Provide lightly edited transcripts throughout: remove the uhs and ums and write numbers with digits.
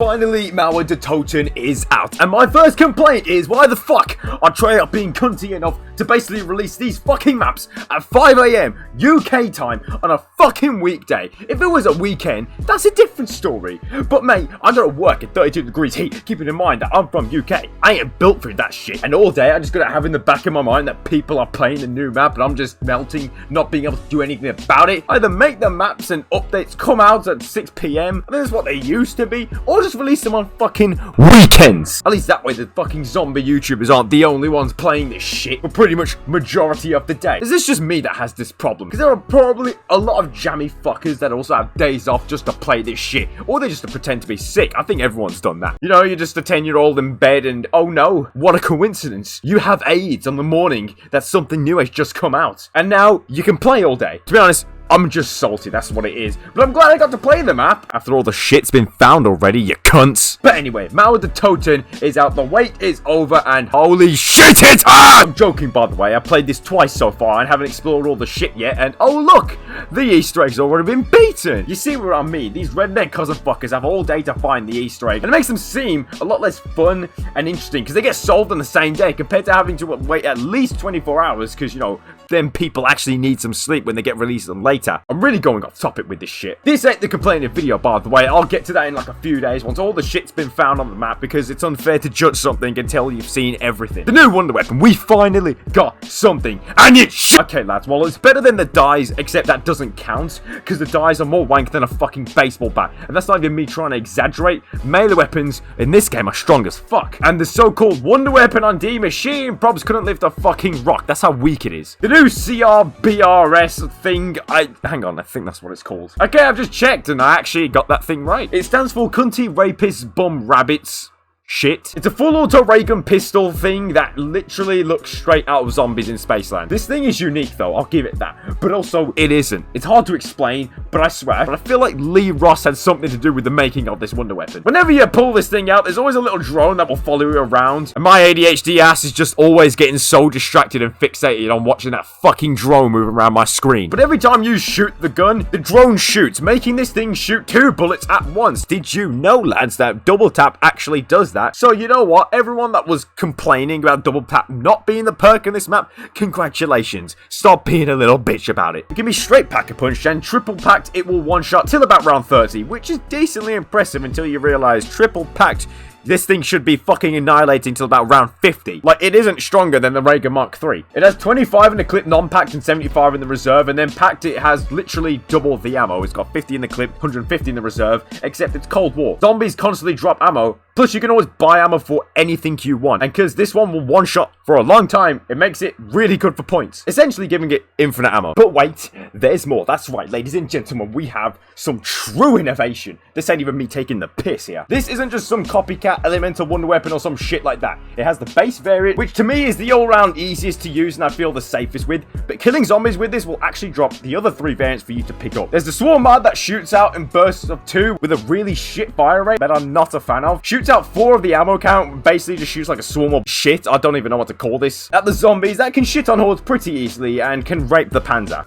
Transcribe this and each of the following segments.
Finally, Maur Der Toten is out, and my first complaint is why the fuck are Treyarch being cunty enough to basically release these fucking maps at 5 AM UK time on a fucking weekday? If it was a weekend, that's a different story. But mate, I gotta work at 32 degrees heat, keeping in mind that I'm from UK. I ain't built for that shit, and all day I just gotta have in the back of my mind that people are playing the new map and I'm just melting, not being able to do anything about it. Either make the maps and updates come out at 6 PM, and that's what they used to be, or just release them on fucking weekends. At least that way the fucking zombie YouTubers aren't the only ones playing this shit for pretty much majority of the day. Is this just me that has this problem? Because there are probably a lot of jammy fuckers that also have days off just to play this shit, or they just to pretend to be sick. I think everyone's done that. You know, you're just a 10-year-old in bed and oh no, what a coincidence. You have AIDS on the morning that something new has just come out, and now you can play all day. To be honest, I'm just salty, that's what it is. But I'm glad I got to play the map after all the shit's been found already, you cunts. But anyway, Maur Der Toten is out, the wait is over, and holy shit it's on! I'm joking, by the way. I played this twice so far and haven't explored all the shit yet, and oh look, the Easter egg's already been beaten. You see what I mean? These redneck cousin fuckers have all day to find the Easter egg, and it makes them seem a lot less fun and interesting because they get solved on the same day compared to having to wait at least 24 hours because, you know, then people actually need some sleep when they get released on later. I'm really going off topic with this shit. This ain't the complaining video, by the way. I'll get to that in like a few days once all the shit's been found on the map, because it's unfair to judge something until you've seen everything. The new wonder weapon, we finally got something, and it's shit. Okay lads, well it's better than the dies, except that doesn't count, because the dies are more wank than a fucking baseball bat, and that's not even me trying to exaggerate. Melee weapons in this game are strong as fuck, and the so-called wonder weapon on D machine probs couldn't lift a fucking rock. That's how weak it is. The new Crbr thing, hang on, I think that's what it's called. Okay, I've just checked and I actually got that thing right. It stands for Cunty Rapists Bum Rabbits shit. It's a full auto ray gun pistol thing that literally looks straight out of Zombies in Spaceland. This thing is unique though, I'll give it that. But also, it isn't. It's hard to explain, but I swear, but I feel like Lee Ross had something to do with the making of this wonder weapon. Whenever you pull this thing out, there's always a little drone that will follow you around. And my ADHD ass is just always getting so distracted and fixated on watching that fucking drone move around my screen. But every time you shoot the gun, the drone shoots, making this thing shoot 2 bullets at once. Did you know, lads, that double tap actually does that? So you know what, everyone that was complaining about double tap not being the perk in this map, congratulations, stop being a little bitch about it. Give me straight pack a punch, and triple packed it will one shot till about round 30, which is decently impressive until you realize triple packed this thing should be fucking annihilating till about round 50. Like, it isn't stronger than the Ray Gun Mark III. It has 25 in the clip non-packed and 75 in the reserve, and then packed it has literally double the ammo. It's got 50 in the clip, 150 in the reserve, except it's Cold War. Zombies constantly drop ammo, plus you can always buy ammo for anything you want. And because this one will one-shot for a long time, it makes it really good for points. Essentially giving it infinite ammo. But wait, there's more. That's right, ladies and gentlemen, we have some true innovation. This ain't even me taking the piss here. This isn't just some copycat elemental wonder weapon or some shit like that. It has the base variant, which to me is the all-round easiest to use and I feel the safest with, but killing zombies with this will actually drop the other 3 variants for you to pick up. There's the swarm mod that shoots out in bursts of 2 with a really shit fire rate that I'm not a fan of. Shoots out 4 of the ammo count, basically just shoots like a swarm of shit. I don't even know what to call this. At the zombies that can shit on hordes pretty easily and can rape the panzer.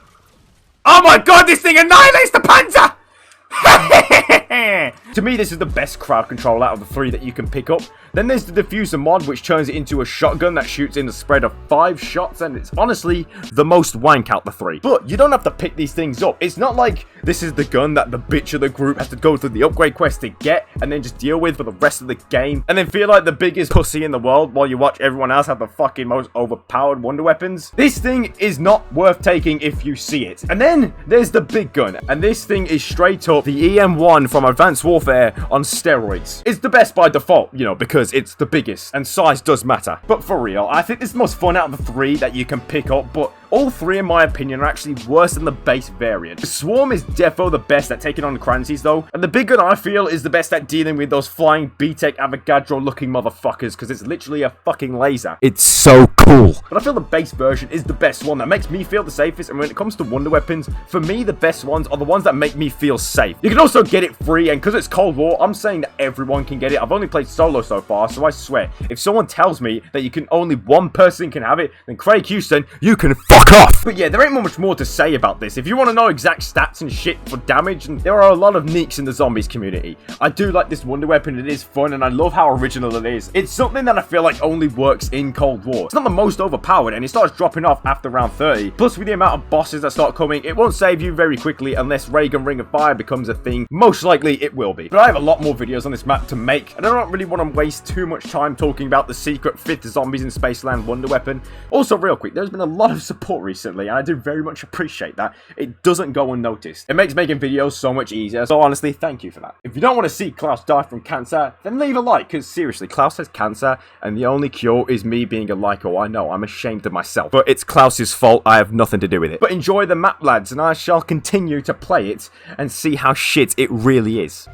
Oh my god, this thing annihilates the panzer! To me, this is the best crowd control out of the 3 that you can pick up. Then there's the diffuser mod, which turns it into a shotgun that shoots in the spread of 5 shots, and it's honestly the most wank out the 3. But you don't have to pick these things up. It's not like this is the gun that the bitch of the group has to go through the upgrade quest to get and then just deal with for the rest of the game, and then feel like the biggest pussy in the world while you watch everyone else have the fucking most overpowered wonder weapons. This thing is not worth taking if you see it. And then there's the big gun, and this thing is straight up the EM1 from Advanced Warfare on steroids. It's the best by default, you know, because it's the biggest, and size does matter. But for real, I think this is the most fun out of the 3 that you can pick up, but all 3 in my opinion are actually worse than the base variant. The Swarm is defo the best at taking on the Cransies though, and the big gun I feel is the best at dealing with those flying B-Tech Avogadro looking motherfuckers, because it's literally a fucking laser. It's so cool. But I feel the base version is the best one that makes me feel the safest, and when it comes to wonder weapons, for me the best ones are the ones that make me feel safe. You can also get it free, and because it's Cold War, I'm saying that everyone can get it. I've only played solo so far, so I swear, if someone tells me that only one person can have it, then Craig Houston, you can fuck fuck off. But yeah, there ain't much more to say about this. If you want to know exact stats and shit for damage, and there are a lot of neeks in the zombies community. I do like this wonder weapon, it is fun, and I love how original it is. It's something that I feel like only works in Cold War. It's not the most overpowered, and it starts dropping off after round 30. Plus, with the amount of bosses that start coming, it won't save you very quickly unless Reagan Ring of Fire becomes a thing. Most likely, it will be. But I have a lot more videos on this map to make, and I don't really want to waste too much time talking about the secret 5th Zombies in Spaceland wonder weapon. Also, real quick, there's been a lot of support recently, and I do very much appreciate that. It doesn't go unnoticed. It makes making videos so much easier, so honestly, thank you for that. If you don't want to see Klaus die from cancer, then leave a like, because seriously, Klaus has cancer, and the only cure is me being a Lyco. I know, I'm ashamed of myself, but it's Klaus's fault. I have nothing to do with it. But enjoy the map, lads, and I shall continue to play it and see how shit it really is.